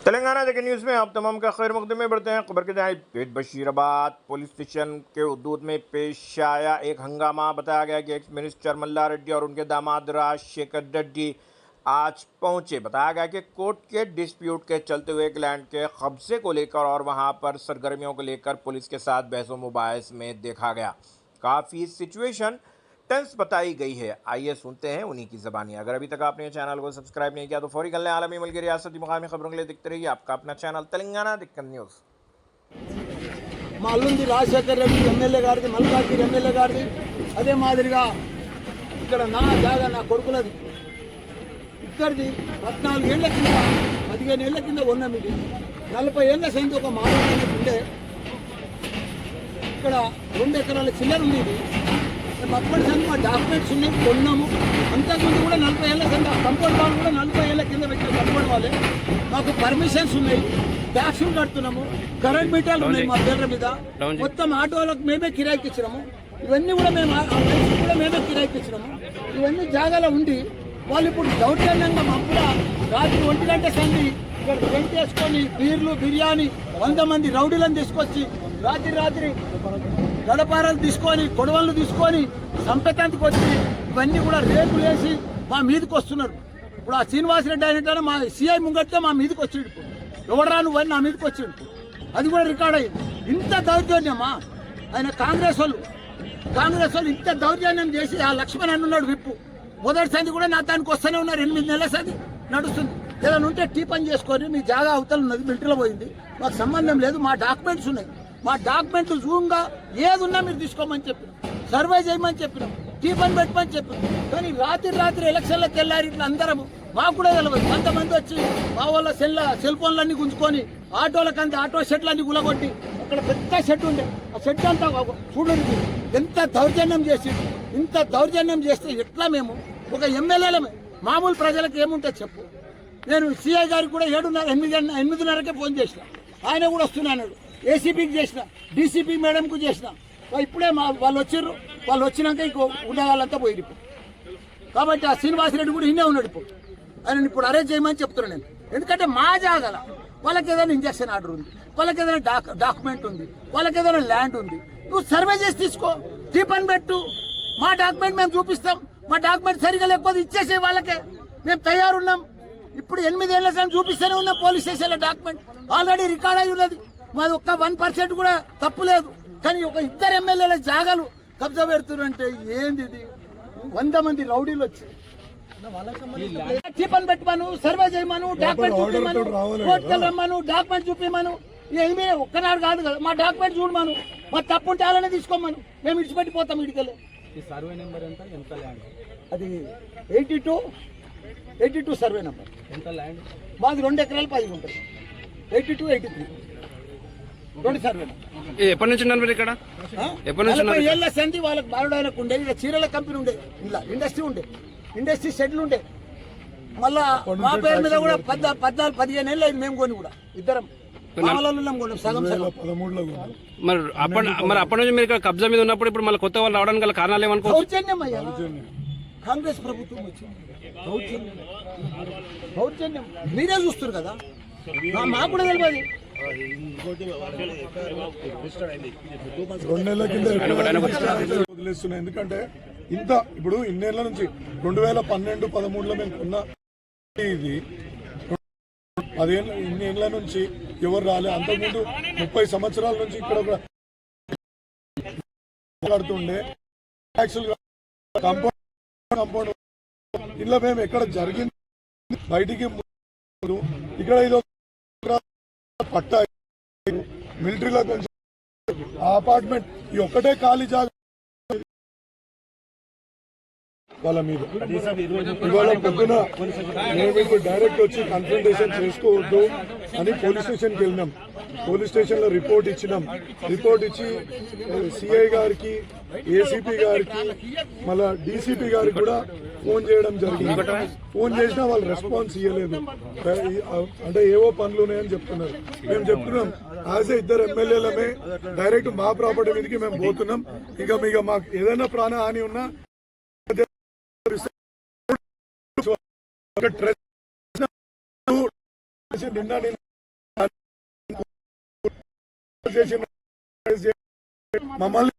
तेलंगाना देखिए न्यूज़ में आप तमाम का खैर मकदम में बढ़ते हैं। खबर के तहत बशीराबाद पुलिस स्टेशन के हदूद में पेश आया एक हंगामा। बताया गया कि एक्स मिनिस्टर मल्ला रेड्डी और उनके दामाद राजशेखर रेड्डी आज पहुंचे। बताया गया कि कोर्ट के डिस्प्यूट के चलते हुए लैंड के कब्जे को लेकर और वहां पर सरगर्मियों को लेकर पुलिस के साथ बहसों मुबाहिस में देखा गया। काफ़ी सिचुएशन टेंस बताई गई है। आइए सुनते हैं उन्हीं की ज़बानी। अगर अभी तक आपने चैनल को सब्सक्राइब नहीं किया तो फौरी कर लें। आलमी मुल्क रियासती मुकामी खबरों के लिए देखते रहिए आपका अपना चैनल तेलंगाना दिक्कत न्यूज़। మా అల్లుంది రాజశేఖర్ రెడ్డి ఎమ్మెల్యే గారిది, మల్కాజ్గిరి ఎమ్మెల్యే గారిది. అదే మాదిరిగా ఇక్కడ నా జాగా నా కొడుకులది, ఇక్కడిది 14 ఏళ్ల కింద 15 ఏళ్ల కింద ఉన్నాం. ఇది 40 ఏళ్ల సైతం ఒక మామూలు ఉండే. ఇక్కడ 2 ఎకరాల చిల్లర ఉంది. ఇది మేము అప్పటి సంది మా డాక్యుమెంట్స్ ఉన్నాయి, కొన్నాము. అంతకుముందు కూడా 40 ఏళ్ల కింద కంపౌండ్ వాళ్ళు కూడా 40 ఏళ్ల కింద పెట్టిన కంపౌండ్ వాళ్ళే. మాకు పర్మిషన్స్ ఉన్నాయి, ట్యాక్సులు కడుతున్నాము, కరెంట్ మీటర్లు ఉన్నాయి మా పేర్ల మీద. మొత్తం ఆటోలకు మేమే కిరాయికి ఇచ్చినాము. ఇవన్నీ కూడా మేము కూడా మేమే కిరాయికి ఇచ్చినాము. ఇవన్నీ జాగాలో ఉండి వాళ్ళు ఇప్పుడు దౌర్జన్యంగా మా కూడా రాత్రి 1 గంట సంది ఇక్కడ టెంట్ వేసుకొని బీర్లు బిర్యానీ 100 మంది రౌడీలను తీసుకొచ్చి రాత్రి గడపారాలు తీసుకొని కొడవళ్ళు తీసుకొని సంపెతానికి వచ్చి ఇవన్నీ కూడా రేపులు వేసి మా మీదకి వస్తున్నారు. ఇప్పుడు ఆ శ్రీనివాసరెడ్డి అయినట్టు మా సిఐ ముంగట్టే మా మీదకి వచ్చిండు. ఇప్పుడు ఎవడరా నువ్వు అని నా మీదకి వచ్చిండు. అది కూడా రికార్డ్ అయింది. ఇంత దౌర్జన్యమా? ఆయన కాంగ్రెస్ వాళ్ళు ఇంత దౌర్జన్యం చేసి ఆ లక్ష్మణ్ అన్నాడు విప్పు. మొదటి సంది కూడా నా దానికి వస్తూనే ఉన్నారు. 8 నెలల సంది నడుస్తుంది. ఏదైనా ఉంటే టీ పని చేసుకొని మీ జాగా అవతల ఉన్నది, మిలిటరీలో పోయింది, మాకు సంబంధం లేదు. మా డాక్యుమెంట్స్ ఉన్నాయి, మా డాక్యుమెంట్లు జూమ్గా ఏది ఉన్నా మీరు తీసుకోమని చెప్పినాం, సర్వే చేయమని చెప్పినాం, టీ పని పెట్టమని చెప్పినాం. కానీ రాత్రి ఎలక్షన్లకు వెళ్ళారు. ఇట్లా అందరము మాకు కూడా తెలియదు. కొంతమంది వచ్చి మా వాళ్ళ సెల్ ఫోన్లన్నీ గుంజుకొని ఆటోలకంతా ఆటో షెడ్లన్నీ గులగొట్టి అక్కడ పెద్ద షెడ్ ఉండే, ఆ షెడ్ అంతా చూడండి ఎంత దౌర్జన్యం చేసి. ఇంత దౌర్జన్యం చేస్తే ఎట్లా మేము ఒక ఎమ్మెల్యేలమే మామూలు ప్రజలకు ఏముంటుంది చెప్పు. నేను సిఐ గారికి కూడా 8:30కే ఫోన్ చేసిన, ఆయన కూడా వస్తున్నాడు. ఏసీపీకి చేసిన, డీసీపీ మేడంకు చేసిన. ఇప్పుడే వాళ్ళు వచ్చిర్రు. వాళ్ళు వచ్చినాక ఇంకో ఉండగాళ్ళంతా పోయి ఇప్పుడు. కాబట్టి ఆ శ్రీనివాసరెడ్డి కూడా ఇన్నే ఉన్నాడు. ఇప్పుడు ఆయన ఇప్పుడు అరేంజ్ చేయమని చెప్తున్నాను నేను. ఎందుకంటే మా జాగాల వాళ్ళకి ఏదైనా ఇంజక్షన్ ఆర్డర్ ఉంది, వాళ్ళకి ఏదైనా డాక్యుమెంట్ ఉంది, వాళ్ళకి ఏదైనా ల్యాండ్ ఉంది. నువ్వు సర్వే చేసి తీసుకో, టీపని పెట్టు, మా డాక్యుమెంట్ మేము చూపిస్తాం. మా డాక్యుమెంట్ సరిగా లేకపోతే ఇచ్చేసే వాళ్ళకే మేము తయారున్నాం. ఇప్పుడు 8 ఏళ్ల సార్ చూపిస్తూనే ఉన్నాం. పోలీస్ స్టేషన్లో డాక్యుమెంట్ ఆల్రెడీ రికార్డ్ అయి ఉన్నది. మాది ఒక్క 1% కూడా తప్పు లేదు. కానీ ఒక 2 ఎమ్మెల్యేల జాగాలు కబ్జా పెడుతున్నారంటే ఏంది ఇది? 100 మంది రౌడీలు వచ్చి టీపని పెట్టమను, సర్వే చేయమను, డాక్యుమెంట్ చూపిమను, కోర్టుకు రమ్మను, డాక్యుమెంట్ చూపిమను. ఏమీ ఒక్కనాడు కాదు కదా. మా డాక్యుమెంట్ చూడమను, మా తప్పు ఉంటే అలానే తీసుకోమను, మేము ఇడిచిపెట్టిపోతాం. ఇడికెళ్ళి సర్వే నెంబర్ ఎంత ల్యాండ్? అది 82 సర్వే నెంబర్. ఎంత ల్యాండ్? మాది 2 ఎకరాలు 10 ఉంటుంది. 82, 83 2 సర్వే నెంబర్. ఎప్పటి నుంచి ఉన్నారు ఇక్కడ? ఎప్పటి నుంచి? 40 ఏళ్ల సంధి వాళ్ళకి బారుడాయలకు ఉండే. ఇక్కడ చీరల కంపెనీ ఉండే, ఇలా ఇండస్ట్రీ షెడ్లు ఉండే. మళ్ళా మా పేరు మీద కూడా 14-15 ఏళ్ళు అయింది మేము కొని కూడా. ఇద్దరం సగం మరి అప్పటి నుంచి మీరు ఇక్కడ కబ్జా మీద ఉన్నప్పుడు ఇప్పుడు మళ్ళీ కొత్త వాళ్ళు రావడానికి గల కారణాలు ఏమనుకో? దౌర్జన్యం అయ్యా, కాంగ్రెస్ ప్రభుత్వం వచ్చింది. దౌర్జన్యం మీరే చూస్తారు కదా, మాకు కూడా తెలియదు. 2 నెలల కింద వదిలేస్తున్నాయి. ఎందుకంటే ఇప్పుడు ఇన్నేళ్ల నుంచి 2012-13లో మేము కొన్న ఇది 10 ఇన్నేళ్ల నుంచి ఎవరు రాలే. అంతకుముందు 30 సంవత్సరాల నుంచి ఇక్కడ ఒక కడుతుండే కాంపౌండ్ ఇలా మేము ఎక్కడ జరిగింది బయటికి ఇక్కడ ఇది పట్టా మిలిటరీలో కొంచెం అపార్ట్మెంట్ ఈ ఒక్కటే ఖాళీ జాగా వాళ్ళ మీద. ఇవాళ పొద్దున మేము ఇప్పుడు డైరెక్ట్ వచ్చి కన్ఫ్రంటేషన్ చేసుకోవద్దు అని పోలీస్ స్టేషన్కి వెళ్ళినాం. పోలీస్ స్టేషన్లో రిపోర్ట్ ఇచ్చినాం. రిపోర్ట్ ఇచ్చి సిఐ గారికి, ఏసీపీ గారికి, మళ్ళా డీసీపీ గారికి కూడా ఫోన్ చేయడం జరిగింది. ఫోన్ చేసినా వాళ్ళు రెస్పాన్స్ ఇవ్వలేదు. అంటే ఏవో పనులు ఉన్నాయని చెప్తున్నారు. మేము చెప్తున్నాం యాజ్ ఏ 2 ఎమ్మెల్యేలమే డైరెక్ట్ మా ప్రాపర్టీ మీదకి మేము పోతున్నాం. ఇంకా మాకు ఏదైనా ప్రాణహాని ఉన్నా నిన్న చేసిన మమ్మల్ని